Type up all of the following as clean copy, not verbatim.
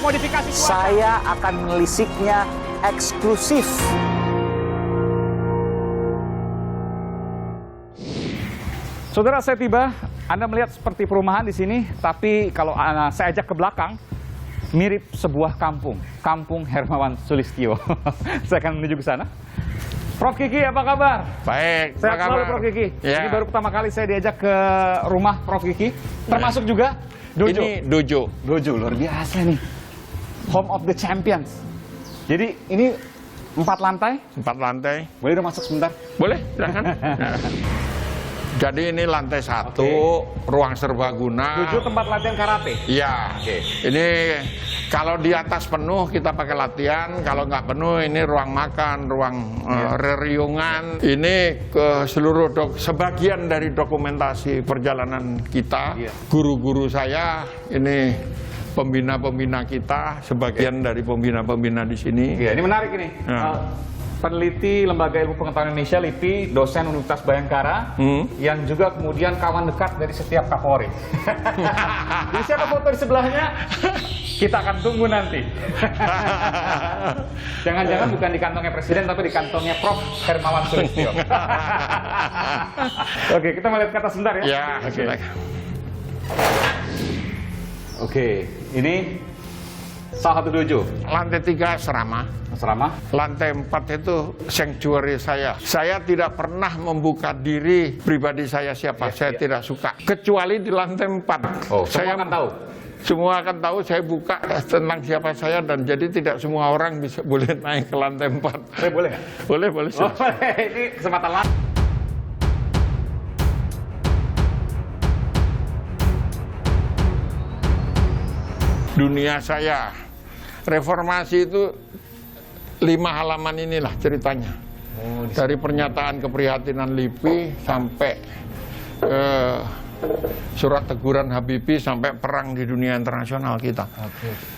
modifikasi cuaca. Saya akan menelisiknya eksklusif. Saudara, saya tiba, Anda melihat seperti perumahan di sini, tapi kalau saya ajak ke belakang, mirip sebuah kampung, Kampung Hermawan Sulistyo. Saya akan menuju ke sana. Prof Kiki, apa kabar? Baik, Sehat selalu, Prof Kiki. Ya. Ini baru pertama kali saya diajak ke rumah Prof Kiki, termasuk juga dojo. Ini dojo. Dojo, luar biasa nih. Home of the Champions. Jadi ini 4 lantai. 4 lantai. Boleh dong masuk sebentar? Boleh, silakan. Jadi ini lantai 1, ruang serbaguna. Dojo tempat latihan karate. Iya. Ini kalau di atas penuh kita pakai latihan, kalau nggak penuh ini ruang makan, ruang reriungan. Ini ke seluruh sebagian dari dokumentasi perjalanan kita. Guru-guru saya ini pembina-pembina kita, sebagian dari pembina-pembina di sini. Iya, ini menarik ini. Peneliti Lembaga Ilmu Pengetahuan Indonesia LIPI, dosen Universitas Bhayangkara, yang juga kemudian kawan dekat dari setiap Kapolri. Jadi siapa foto di sebelahnya? Kita akan tunggu nanti. Jangan-jangan bukan di kantongnya Presiden, tapi di kantongnya Prof. Hermawan Sulistyo. Oke, kita melihat ke atas sebentar ya. Ya, Oke, ini salah satu dojo. Lantai 3 asrama. Asrama. Lantai 4 itu sanctuary saya. Saya tidak pernah membuka diri pribadi saya siapa. Saya tidak suka. Kecuali di lantai 4. Saya akan tahu. Semua akan tahu saya buka tentang siapa saya, dan jadi tidak semua orang boleh naik ke lantai 4. Saya boleh nggak? Boleh, boleh. Ini kesempatan lama. Dunia saya. Reformasi itu 5 halaman inilah ceritanya. Dari pernyataan keprihatinan LIPI sampai surat teguran Habibie sampai perang di dunia internasional kita.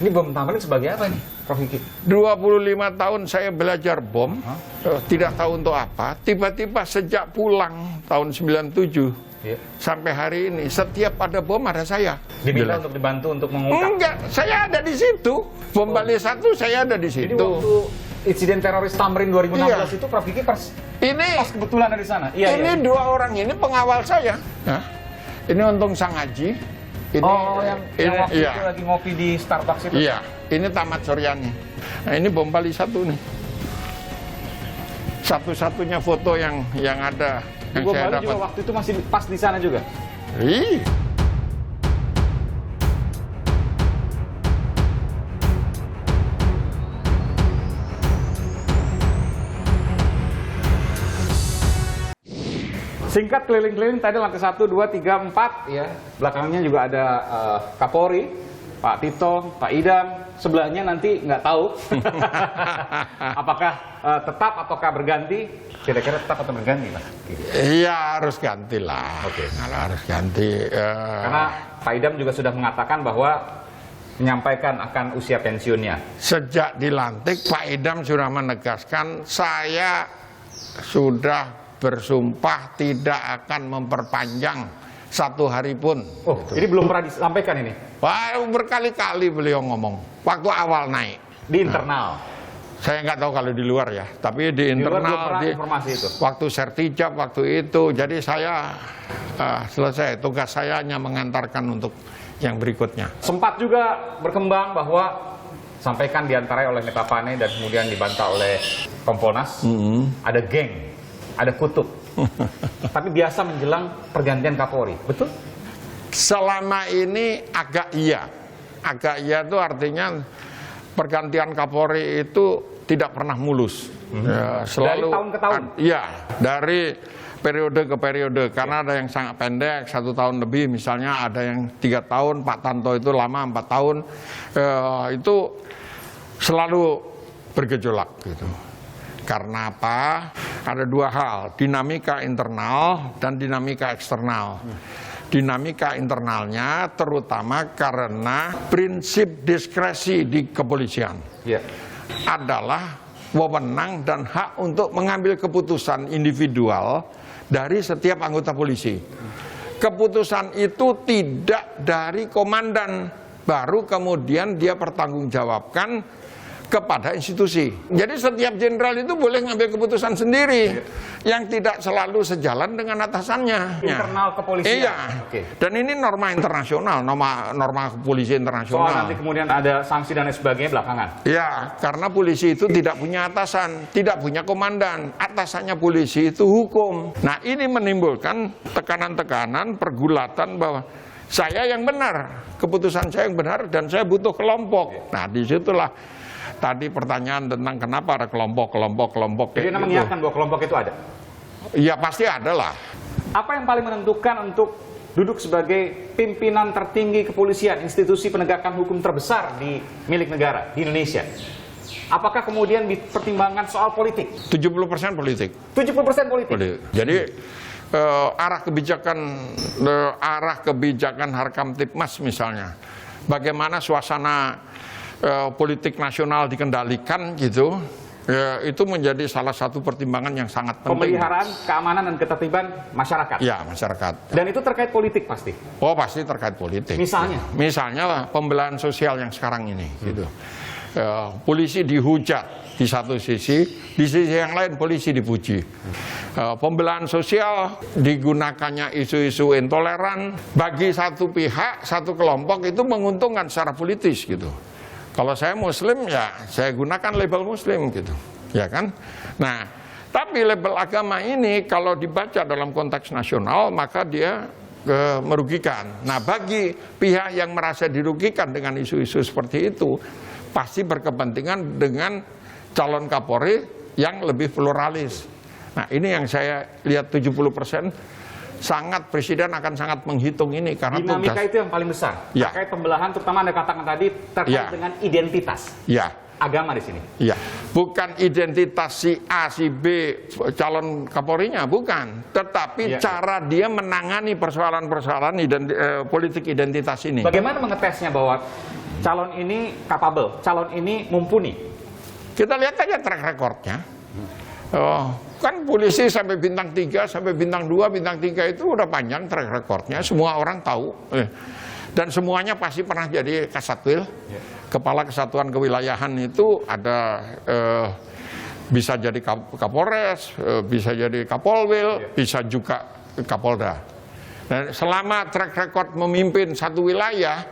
Ini bom tamrin sebagai apa nih, Prof Kiki? 25 tahun saya belajar bom, tidak tahu untuk apa. Tiba-tiba sejak pulang tahun 97 sampai hari ini, setiap ada bom ada saya. Diminta untuk dibantu untuk mengungkap? Enggak, saya ada di situ. Bom Bali 1 saya ada di situ. Jadi waktu insiden teroris Tamrin 2016 itu Prof Kiki pas kebetulan ada di sana. Ini 2 orang ini pengawal saya. Ini untung Sang Haji. Ini, yang waktu itu lagi ngopi di Starbucks itu? Iya, ini Tamat Suryani. Nah, ini bom Bali 1 nih. Satu-satunya foto yang ada. Bom Bali juga waktu itu masih pas di sana juga? Iya. Singkat keliling-keliling tadi lantai 1, 2, 3, 4 ya. Belakangnya juga ada Kapolri, Pak Tito, Pak Idam. Sebelahnya nanti nggak tahu apakah tetap ataukah berganti. Kira-kira tetap atau berganti, Mas? Iya, harus ganti lah. Kalau harus ganti. Karena Pak Idam juga sudah mengatakan bahwa menyampaikan akan usia pensiunnya. Sejak dilantik, Pak Idam sudah menegaskan, saya sudah bersumpah tidak akan memperpanjang 1 hari pun. Ini belum pernah disampaikan ini? Wah, berkali-kali beliau ngomong. Waktu awal naik. Di internal? Saya nggak tahu kalau di luar ya. Tapi di internal, informasi itu. Waktu sertijab, waktu itu. Jadi saya selesai. Tugas saya hanya mengantarkan untuk yang berikutnya. Sempat juga berkembang bahwa sampaikan diantaranya oleh Metapane dan kemudian dibantah oleh Kompolnas. Ada geng, ada kutub. Tapi biasa menjelang pergantian Kapolri, betul? Selama ini agak iya. Agak iya itu artinya pergantian Kapolri itu tidak pernah mulus. Selalu, dari tahun ke tahun? Iya, dari periode ke periode. Karena ada yang sangat pendek, 1 tahun lebih. Misalnya ada yang 3 tahun, Pak Tanto itu lama 4 tahun. Itu selalu bergejolak gitu. Karena apa? Ada 2 hal, dinamika internal dan dinamika eksternal. Dinamika internalnya terutama karena prinsip diskresi di kepolisian adalah wewenang dan hak untuk mengambil keputusan individual dari setiap anggota polisi. Keputusan itu tidak dari komandan baru kemudian dia pertanggungjawabkan kepada institusi. Jadi setiap jenderal itu boleh ngambil keputusan sendiri yang tidak selalu sejalan dengan atasannya. Internal kepolisian. Iya. Oke. Dan ini norma internasional, norma kepolisi Soal internasional. nanti kemudian ada sanksi dan lain sebagainya belakangan. Ya, karena polisi itu tidak punya atasan, tidak punya komandan. Atasannya polisi itu hukum. Nah, ini menimbulkan tekanan-tekanan, pergulatan bahwa saya yang benar, keputusan saya yang benar, dan saya butuh kelompok. Nah, disitulah tadi pertanyaan tentang kenapa ada kelompok. Jadi Anda mengiyakan bahwa kelompok itu ada? Ya, pasti ada lah. Apa yang paling menentukan untuk duduk sebagai pimpinan tertinggi kepolisian, institusi penegakan hukum terbesar di milik negara di Indonesia? Apakah kemudian dipertimbangkan soal politik? 70% politik. 70% politik? Jadi arah kebijakan Harkamtibmas misalnya, bagaimana suasana politik nasional dikendalikan gitu, itu menjadi salah satu pertimbangan yang sangat penting. Pemeliharaan keamanan dan ketertiban masyarakat. Ya, masyarakat. Dan itu terkait politik pasti. Oh, pasti terkait politik. Misalnya lah pembelahan sosial yang sekarang ini gitu. Polisi dihujat di satu sisi, di sisi yang lain polisi dipuji. Pembelahan sosial digunakannya isu-isu intoleran bagi satu pihak, satu kelompok itu menguntungkan secara politis gitu. Kalau saya Muslim ya saya gunakan label Muslim gitu, ya kan? Nah, tapi label agama ini kalau dibaca dalam konteks nasional maka dia merugikan. Nah, bagi pihak yang merasa dirugikan dengan isu-isu seperti itu, pasti berkepentingan dengan calon Kapolri yang lebih pluralis. Nah, ini yang saya lihat 70%. Sangat presiden akan sangat menghitung ini karena dinamika itu yang paling besar. Ya. Terkait pembelahan, terutama Anda katakan tadi terkait dengan identitas. Ya. Agama di sini. Ya, bukan identitas si A, si B calon Kapolrinya, bukan. Tetapi cara dia menangani persoalan-persoalan politik identitas ini. Bagaimana mengetesnya bahwa calon ini capable, calon ini mumpuni? Kita lihat aja track recordnya. Kan polisi sampai bintang 3, sampai bintang 2, bintang 3 itu udah panjang track recordnya. Semua orang tahu. Dan semuanya pasti pernah jadi Kasatwil. Kepala Kesatuan Kewilayahan itu ada bisa jadi Kapolres, bisa jadi Kapolwil, bisa juga Kapolda. Dan selama track record memimpin satu wilayah,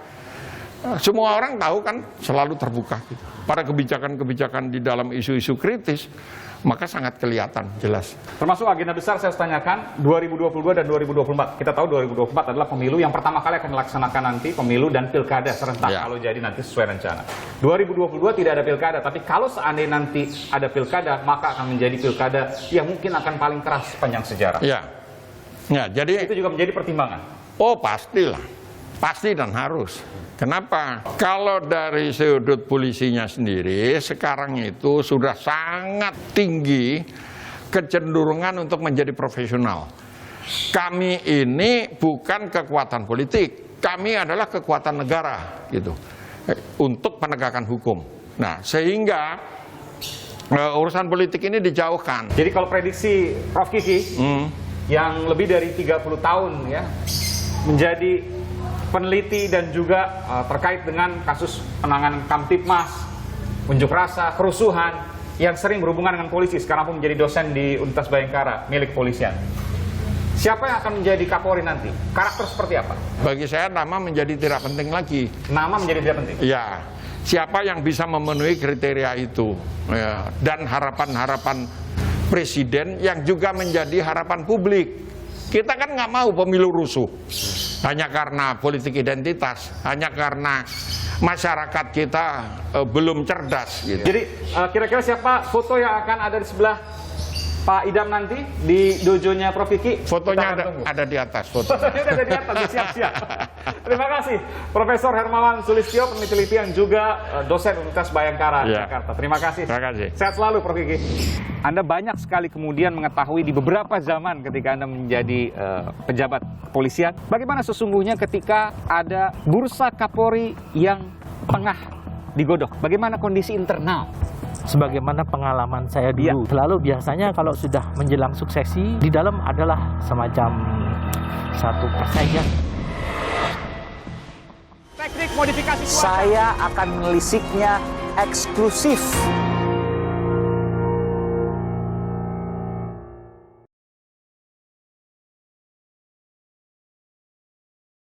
semua orang tahu kan selalu terbuka gitu. Pada kebijakan-kebijakan di dalam isu-isu kritis, maka sangat kelihatan, jelas. Termasuk agenda besar saya harus tanyakan, 2022 dan 2024. Kita tahu 2024 adalah pemilu yang pertama kali akan dilaksanakan nanti, pemilu dan pilkada serentak kalau jadi nanti sesuai rencana. 2022 tidak ada pilkada, tapi kalau seandainya nanti ada pilkada, maka akan menjadi pilkada yang mungkin akan paling keras sepanjang sejarah. Ya, jadi itu juga menjadi pertimbangan. Oh, pastilah. Pasti dan harus. Kenapa? Kalau dari sudut polisinya sendiri, sekarang itu sudah sangat tinggi kecenderungan untuk menjadi profesional. Kami ini bukan kekuatan politik, kami adalah kekuatan negara, gitu, untuk penegakan hukum. Nah, sehingga urusan politik ini dijauhkan. Jadi kalau prediksi Prof. Kiki, yang lebih dari 30 tahun ya, menjadi peneliti dan juga terkait dengan kasus penanganan Kamtibmas, unjuk rasa, kerusuhan yang sering berhubungan dengan polisi, sekarang pun menjadi dosen di Universitas Bhayangkara milik kepolisian. Siapa yang akan menjadi Kapolri nanti? Karakter seperti apa? Bagi saya nama menjadi tidak penting lagi. Nama menjadi tidak penting? Ya, siapa yang bisa memenuhi kriteria itu ya. Dan harapan-harapan presiden yang juga menjadi harapan publik. Kita kan nggak mau pemilu rusuh. Hanya karena politik identitas, hanya karena masyarakat kita belum cerdas. Gitu. Jadi kira-kira siapa foto yang akan ada di sebelah Pak Idam nanti di dojonya Prof. Kiki? Fotonya ada di atas. Fotonya ada di atas, siap-siap. Terima kasih Profesor Hermawan Sulistyo, peneliti yang juga dosen Universitas Bhayangkara Jakarta. Terima kasih. Terima kasih. Sehat selalu Prof. Kiki. Anda banyak sekali kemudian mengetahui di beberapa zaman ketika Anda menjadi pejabat kepolisian, bagaimana sesungguhnya ketika ada bursa Kapolri yang tengah digodok, bagaimana kondisi internal? Sebagaimana pengalaman saya dulu, selalu biasanya kalau sudah menjelang suksesi, di dalam adalah semacam satu persaingan. Teknik modifikasi cuaca. Saya akan menelisiknya eksklusif